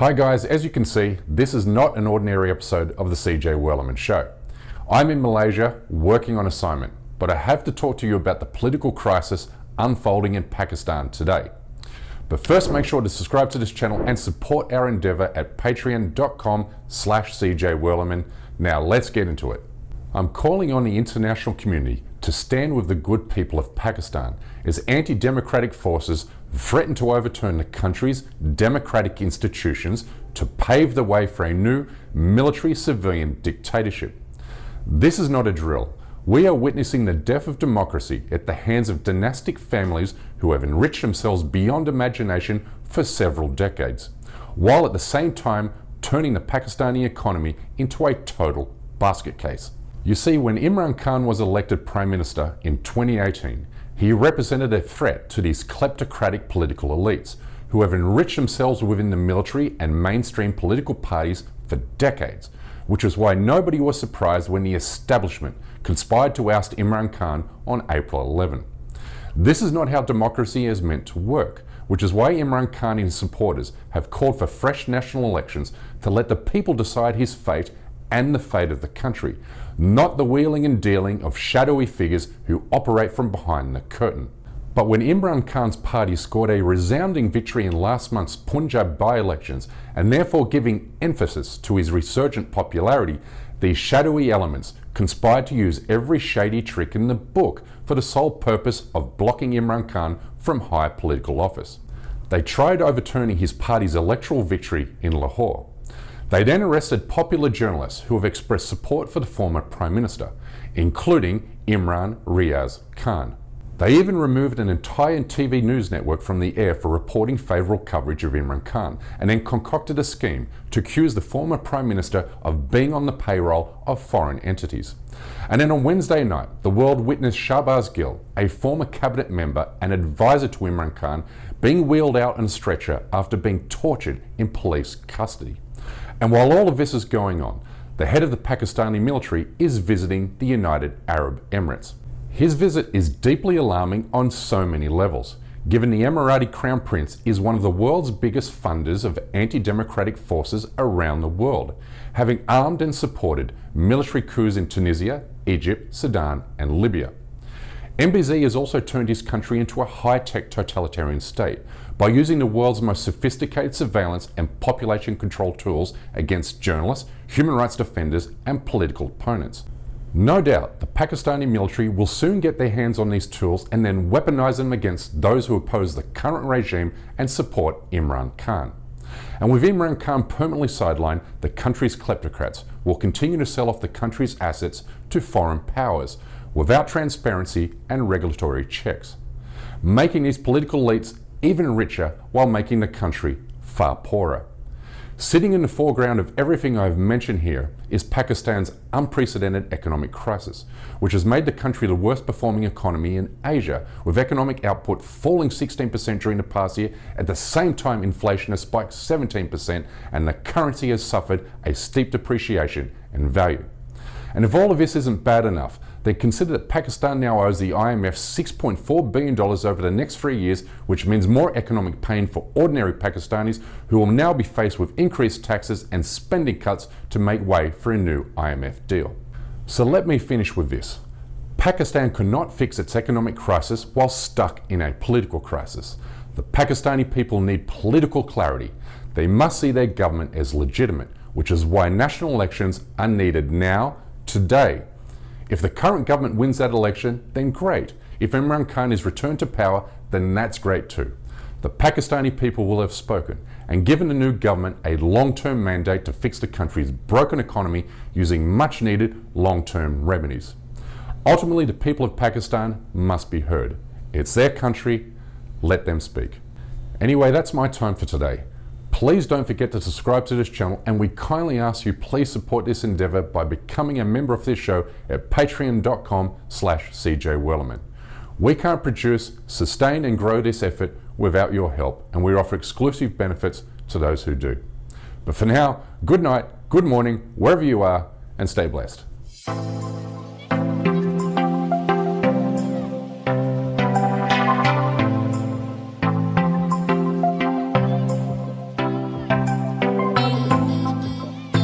Hi guys, as you can see, this is not an ordinary episode of the CJ Wellerman Show. I'm in Malaysia working on assignment, but I have to talk to you about the political crisis unfolding in Pakistan today. But first, make sure to subscribe to this channel and support our endeavor at patreon.com/CJ Wellerman. Now let's get into it. I'm calling on the international community to stand with the good people of Pakistan as anti-democratic forces threaten to overturn the country's democratic institutions to pave the way for a new military-civilian dictatorship. This is not a drill. We are witnessing the death of democracy at the hands of dynastic families who have enriched themselves beyond imagination for several decades, while at the same time turning the Pakistani economy into a total basket case. You see, when Imran Khan was elected Prime Minister in 2018, he represented a threat to these kleptocratic political elites who have enriched themselves within the military and mainstream political parties for decades, which is why nobody was surprised when the establishment conspired to oust Imran Khan on April 11. This is not how democracy is meant to work, which is why Imran Khan and his supporters have called for fresh national elections to let the people decide his fate and the fate of the country, not the wheeling and dealing of shadowy figures who operate from behind the curtain. But when Imran Khan's party scored a resounding victory in last month's Punjab by-elections and therefore giving emphasis to his resurgent popularity, these shadowy elements conspired to use every shady trick in the book for the sole purpose of blocking Imran Khan from high political office. They tried overturning his party's electoral victory in Lahore. They then arrested popular journalists who have expressed support for the former Prime Minister, including Imran Riaz Khan. They even removed an entire TV news network from the air for reporting favourable coverage of Imran Khan, and then concocted a scheme to accuse the former Prime Minister of being on the payroll of foreign entities. And then on Wednesday night, the world witnessed Shahbaz Gill, a former cabinet member and advisor to Imran Khan, being wheeled out on a stretcher after being tortured in police custody. And while all of this is going on, the head of the Pakistani military is visiting the United Arab Emirates. His visit is deeply alarming on so many levels, given the Emirati Crown Prince is one of the world's biggest funders of anti-democratic forces around the world, having armed and supported military coups in Tunisia, Egypt, Sudan, and Libya. MBZ has also turned his country into a high-tech totalitarian state by using the world's most sophisticated surveillance and population control tools against journalists, human rights defenders, and political opponents. No doubt, the Pakistani military will soon get their hands on these tools and then weaponize them against those who oppose the current regime and support Imran Khan. And with Imran Khan permanently sidelined, the country's kleptocrats will continue to sell off the country's assets to foreign powers without transparency and regulatory checks, making these political elites even richer while making the country far poorer. Sitting in the foreground of everything I've mentioned here is Pakistan's unprecedented economic crisis, which has made the country the worst performing economy in Asia, with economic output falling 16% during the past year. At the same time, inflation has spiked 17% and the currency has suffered a steep depreciation in value. And if all of this isn't bad enough, then consider that Pakistan now owes the IMF $6.4 billion over the next 3 years, which means more economic pain for ordinary Pakistanis who will now be faced with increased taxes and spending cuts to make way for a new IMF deal. So let me finish with this. Pakistan cannot fix its economic crisis while stuck in a political crisis. The Pakistani people need political clarity. They must see their government as legitimate, which is why national elections are needed now, today. If the current government wins that election, then great. If Imran Khan is returned to power, then that's great too. The Pakistani people will have spoken and given the new government a long-term mandate to fix the country's broken economy using much-needed long-term remedies. Ultimately, the people of Pakistan must be heard. It's their country. Let them speak. Anyway, that's my time for today. Please don't forget to subscribe to this channel, and we kindly ask you please support this endeavor by becoming a member of this show at patreon.com/CJ Wellerman. We can't produce, sustain and grow this effort without your help, and we offer exclusive benefits to those who do. But for now, good night, good morning, wherever you are, and stay blessed.